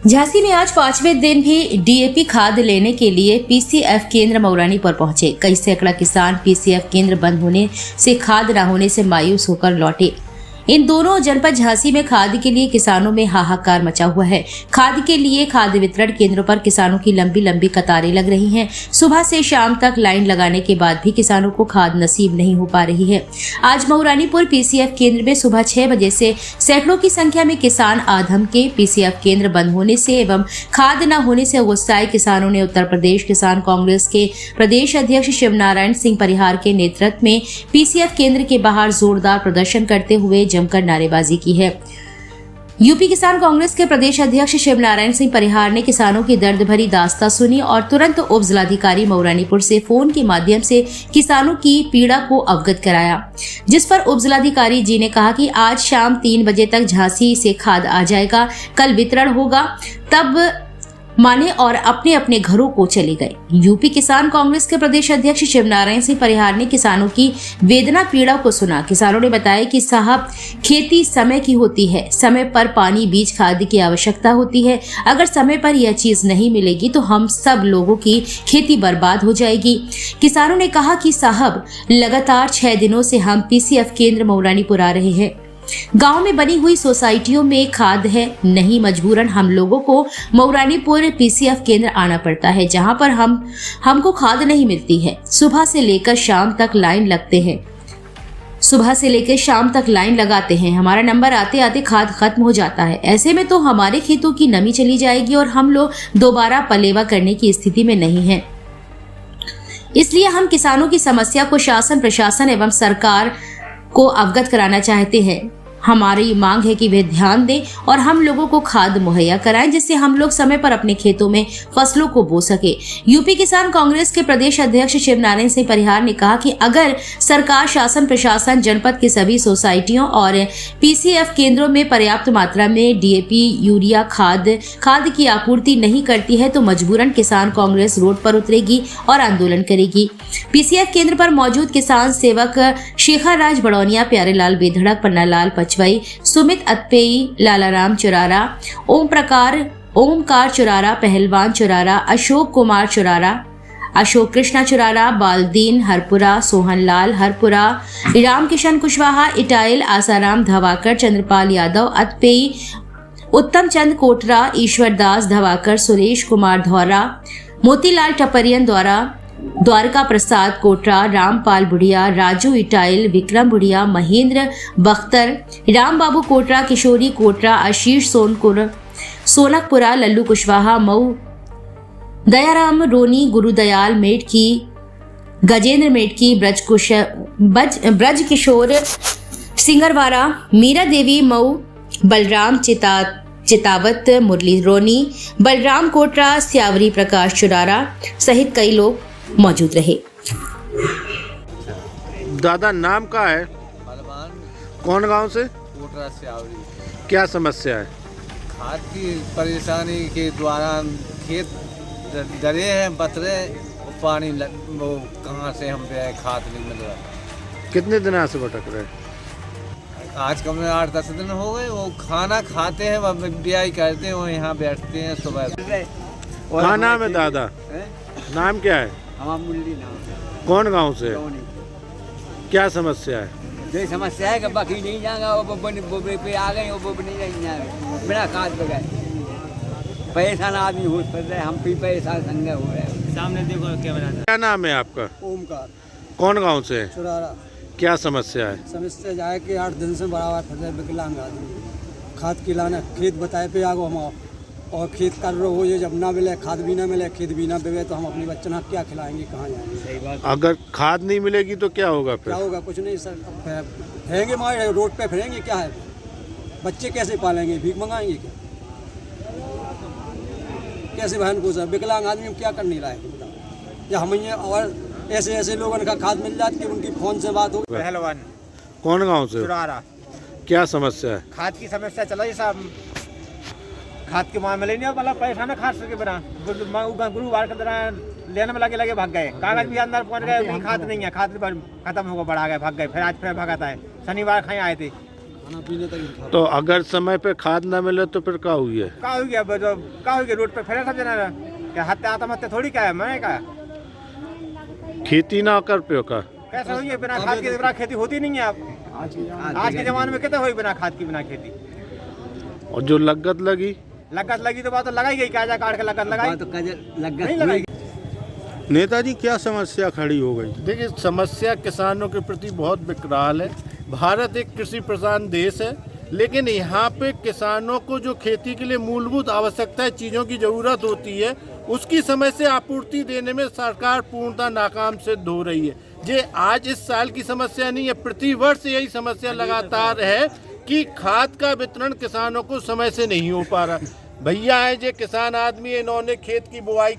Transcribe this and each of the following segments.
झांसी में आज 5वें दिन भी डीएपी खाद लेने के लिए पीसीएफ केंद्र मऊरानी पर पहुंचे। कई सैकड़ा किसान पीसीएफ केंद्र बंद होने से खाद न होने से मायूस होकर लौटे। इन दोनों जनपद झांसी में खाद के लिए किसानों में हाहाकार मचा हुआ है। खाद के लिए खाद वितरण केंद्रों पर किसानों की लंबी लंबी कतारें लग रही हैं। सुबह से शाम तक लाइन लगाने के बाद भी किसानों को खाद नसीब नहीं हो पा रही है। आज मऊरानीपुर पीसीएफ केंद्र में सुबह 6 बजे से सैकड़ों की संख्या में किसान आधम के पीसीएफ केंद्र बंद होने से एवं खाद न होने से गुस्साए किसानों ने उत्तर प्रदेश किसान कांग्रेस के प्रदेश अध्यक्ष शिवनारायण सिंह परिहार के नेतृत्व में पीसीएफ केंद्र के बाहर जोरदार प्रदर्शन करते हुए जमकर नारेबाजी की है। यूपी किसान कांग्रेस के प्रदेश अध्यक्ष शिवनारायण सिंह परिहार ने किसानों की दर्द भरी दास्तां सुनी और तुरंत उप जिलाधिकारी मऊरानीपुर से फोन के माध्यम से किसानों की पीड़ा को अवगत कराया, जिस पर उप जिलाधिकारी जी ने कहा कि आज शाम 3 बजे तक झांसी से खाद आ जाएगा, कल वितरण होगा। तब माने और अपने अपने घरों को चले गए। यूपी किसान कांग्रेस के प्रदेश अध्यक्ष शिवनारायण सिंह परिहार ने किसानों की वेदना पीड़ा को सुना। किसानों ने बताया कि साहब, खेती समय की होती है, समय पर पानी बीज खाद की आवश्यकता होती है। अगर समय पर यह चीज नहीं मिलेगी तो हम सब लोगों की खेती बर्बाद हो जाएगी। किसानों ने कहा कि साहब, लगातार 6 दिनों से हम पीसीएफ केंद्र मऊरानीपुर आ रहे हैं। गांव में बनी हुई सोसाइटियों में खाद है नहीं, मजबूरन हम लोगों को मऊरानीपुर पीसीएफ केंद्र आना पड़ता है, जहां पर हमको खाद नहीं मिलती है। सुबह से लेकर शाम तक लाइन लगाते हैं। हमारा नंबर आते आते खाद खत्म हो जाता है। ऐसे में तो हमारे खेतों की नमी चली जाएगी और हम लोग दोबारा पलेवा करने की स्थिति में नहीं है। इसलिए हम किसानों की समस्या को शासन, प्रशासन एवं सरकार को अवगत कराना चाहते हैं। हमारी मांग है कि वे ध्यान दें और हम लोगों को खाद मुहैया कराएं, जिससे हम लोग समय पर अपने खेतों में फसलों को बो सके। यूपी किसान कांग्रेस के प्रदेश अध्यक्ष शिवनारायण सिंह परिहार ने कहा कि अगर सरकार, शासन, प्रशासन जनपद की सभी सोसाइटियों और पीसीएफ केंद्रों में पर्याप्त मात्रा में डीएपी, यूरिया खाद की आपूर्ति नहीं करती है तो मजबूरन किसान कांग्रेस रोड पर उतरेगी और आंदोलन करेगी। पीसीएफ केंद्र पर मौजूद किसान सेवक शेखर राज बड़ौनिया, प्यारेलाल बेधड़क, पन्नालाल पचवई, सुमित अतपेई, लालाराम चुरारा, ओमकार चुरारा, पहलवान चुरारा, अशोक कुमार चुरारा, अशोक कृष्णा चुरारा, बालदीन हरपुरा, सोहनलाल हरपुरा, रामकिशन कुशवाहा, इटाइल, आसाराम धवाकर, चंद्रपाल यादव, अतपेई, उत्तम चंद कोटरा, ईश्वरदास धवाकर, सुरेश कुमार धौरा, मोतीलाल टपरियन द्वारका प्रसाद कोटरा, रामपाल बुढ़िया, राजू इटाइल, विक्रम बुढ़िया, महेंद्र बख्तर, राम बाबू कोटरा, किशोरी कोटरा, आशीष सोनकपुरा, लल्लू कुशवाहा, मऊ, दयाराम रोनी, गुरुदयाल मेटकी, गजेंद्र मेटकी, ब्रज किशोर सिंगरवारा, मीरा देवी मऊ, बलराम चितावत, मुरली रोनी, बलराम कोटरा, स्यावरी प्रकाश चुरारा सहित कई लोग मौजूद रहे। दादा, नाम का है? बलवान। कौन गांव से? कोटरा स्यावरी। क्या समस्या है? खाद की परेशानी के द्वारा खेत डरे हैं, बतरे, पानी वो कहाँ से हम पे खाद नहीं मिल रहा। कितने दिन से भटक रहे? आज कम में 8-10 दिन हो गए। वो खाना खाते हैं, वह ब्याई करते हैं, वो यहाँ बैठते हैं सुबह। क्या नाम है दादा? नाम क्या है? मुल्ली नाम। कौन गांव से? क्या समस्या है? जो समस्या है कि बाकी नहीं जाएगा, वो बोबे पे आ गए, वो बोबे नहीं जाएंगे बिना खाद पे गए। परेशान आदमी हो रहे, हम भी परेशान संग हो रहे हैं। सामने देखो क्या बना। क्या नाम है आपका? ओमकार। कौन गांव से? चुरारा। क्या समस्या है? समस्या जाए कि 8 दिन से बराबर फंसे विकलांग आदमी। खाद की लाना खेत बताए पे आगो हम और खेत कर रहे हो, ये जब ना मिले, खाद भी ना मिले, खेत भी ना मिले तो हम अपने बच्चों को क्या खिलाएंगे, कहाँ जाएंगे? सही बात। अगर खाद नहीं मिलेगी तो क्या होगा फिर? क्या होगा? कुछ नहीं सर, फिरेंगे मारे रोड पे फिरेंगे, क्या है? बच्चे कैसे पालेंगे? भीख मंगाएंगे क्या? कैसे बहन को सर विकलांग आदमी हम क्या कर नहीं रहा है? या हम और ऐसे लोगों का खाद मिल जाती है, उनकी फोन से बात हो। पहलवान। कौन गाँव से? चुरारा। क्या समस्या है? खाद की समस्या चला जी साहब। खाद के मामले नहीं, मतलब पैसा ना खाद सके बना गुरुवार के तरह लेने में लगे भाग गए। कागज भी अंदर पहुंच गए, खाद नहीं है, खाद खत्म होकर बढ़ा गए, भाग गए। फिर आज फिर भगाता है। शनिवार खाए आए थे, खाना पीने तक नहीं खा तो अगर समय पे खाद ना मिले तो फिर क्या हुई है? का हो गया का हो गया रोड पे फिर सब जना क्या हत्या आत्महत्या थोड़ी क्या है मैं क्या खेती ना कर पे का कैसे होगी बिना खाद के बिना खेती होती नहीं है। आप आज के जमाने में कितने हुई बिना खाद की बिना खेती। और जो लागत लगी तो बात तो लगाई गई क्या काट के लागत लगाई तो लग नहीं लगाई। नेताजी क्या समस्या खड़ी हो गई? देखिए, समस्या किसानों के प्रति बहुत विकराल है। भारत एक कृषि प्रधान देश है, लेकिन यहाँ पे किसानों को जो खेती के लिए मूलभूत आवश्यकता चीज़ों की ज़रूरत होती है उसकी समय से आपूर्ति देने में सरकार पूर्णतः नाकाम सिद्ध हो रही है। ये आज इस साल की समस्या नहीं है, प्रति वर्ष यही समस्या लगातार है कि खाद का वितरण किसानों को समय से नहीं हो पा रहा। भैया हैं जो किसान आदमी है, इन्होंने खेत की बुआई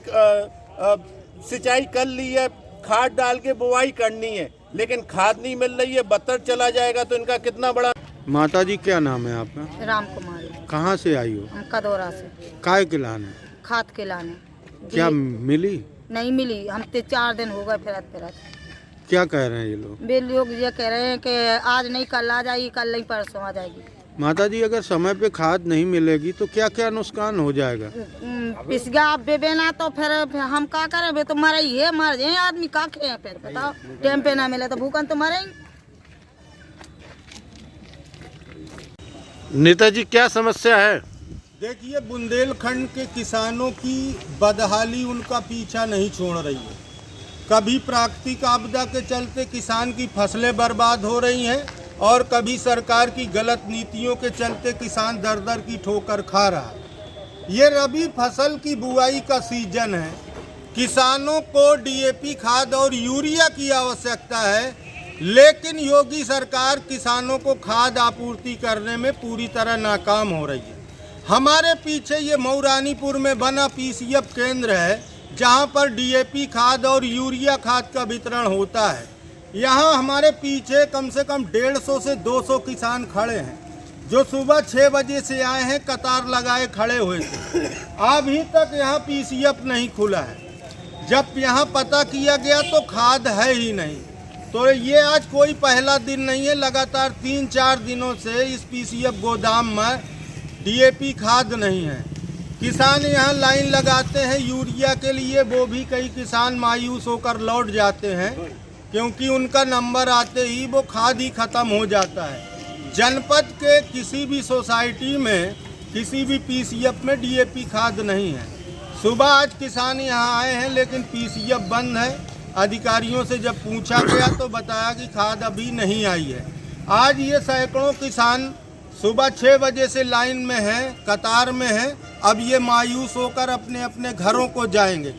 सिंचाई कर ली है, खाद डाल के बुआई करनी है, लेकिन खाद नहीं मिल रही है, बत्तर चला जाएगा तो इनका कितना बड़ा। माता जी क्या नाम है आपका? राम कुमारी। कहाँ से आई हो? हम कदौरा से काय के लाने? खाद के लाने। क्या जी, मिली? नहीं मिली। हम 4 दिन हो गए फिरत। क्या कह रहे हैं ये लोग? वे लोग ये कह रहे हैं कि आज नहीं कल आ जाएगी, कल नहीं परसों आ जाएगी। माता जी अगर समय पे खाद नहीं मिलेगी तो क्या क्या नुकसान हो जाएगा? पिसगा आप बेबे ना तो फिर हम क्या करें? वे तो मरे ही है, मर जाए आदमी का खे फिर बताओ। टाइम पे ना मिले तो भूखन तो मरे। नेताजी क्या समस्या है? देखिए, बुंदेलखंड के किसानों की बदहाली उनका पीछा नहीं छोड़ रही है। कभी प्राकृतिक आपदा के चलते किसान की फसलें बर्बाद हो रही हैं और कभी सरकार की गलत नीतियों के चलते किसान दर दर की ठोकर खा रहा है। ये रबी फसल की बुआई का सीजन है। किसानों को डीएपी खाद और यूरिया की आवश्यकता है, लेकिन योगी सरकार किसानों को खाद आपूर्ति करने में पूरी तरह नाकाम हो रही है। हमारे पीछे ये मऊरानीपुर में बना पीसीएफ केंद्र है, जहां पर डीएपी खाद और यूरिया खाद का वितरण होता है। यहाँ हमारे पीछे कम से कम 150 से 200 किसान खड़े हैं, जो सुबह 6 बजे से आए हैं, कतार लगाए खड़े हुए थे। अभी तक यहाँ पीसीएफ नहीं खुला है। जब यहाँ पता किया गया तो खाद है ही नहीं। तो ये आज कोई पहला दिन नहीं है, लगातार 3-4 दिनों से इस पीसीएफ गोदाम में डीएपी खाद नहीं है। किसान यहाँ लाइन लगाते हैं यूरिया के लिए, वो भी कई किसान मायूस होकर लौट जाते हैं, क्योंकि उनका नंबर आते ही वो खाद ही ख़त्म हो जाता है। जनपद के किसी भी सोसाइटी में किसी भी पीसीएफ में डीएपी खाद नहीं है। सुबह आज किसान यहाँ आए हैं, लेकिन पीसीएफ बंद है। अधिकारियों से जब पूछा गया तो बताया कि खाद अभी नहीं आई है। आज ये सैकड़ों किसान सुबह 6 बजे से लाइन में हैं, कतार में हैं। अब ये मायूस होकर अपने अपने घरों को जाएंगे।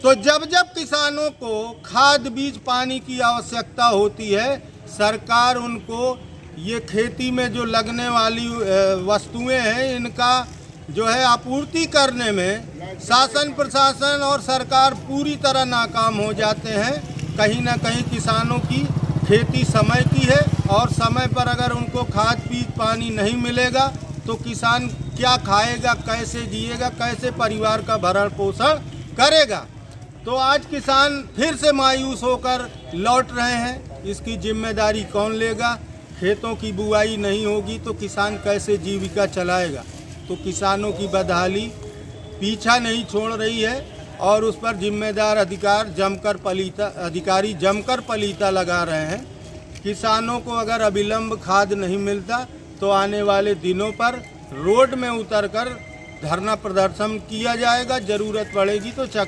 तो जब जब किसानों को खाद, बीज, पानी की आवश्यकता होती है, सरकार उनको ये खेती में जो लगने वाली वस्तुएं हैं, इनका जो है आपूर्ति करने में शासन, प्रशासन और सरकार पूरी तरह नाकाम हो जाते हैं। कहीं ना कहीं किसानों की खेती समय की है, और समय पर अगर उनको खाद, बीज, पानी नहीं मिलेगा तो किसान क्या खाएगा, कैसे जिएगा, कैसे परिवार का भरण पोषण करेगा। तो आज किसान फिर से मायूस होकर लौट रहे हैं। इसकी जिम्मेदारी कौन लेगा? खेतों की बुआई नहीं होगी तो किसान कैसे जीविका चलाएगा? तो किसानों की बदहाली पीछा नहीं छोड़ रही है, और उस पर जिम्मेदार अधिकारी जमकर पलीता लगा रहे हैं। किसानों को अगर अविलंब खाद नहीं मिलता तो आने वाले दिनों पर रोड में उतरकर धरना प्रदर्शन किया जाएगा। जरूरत पड़ेगी तो चक्का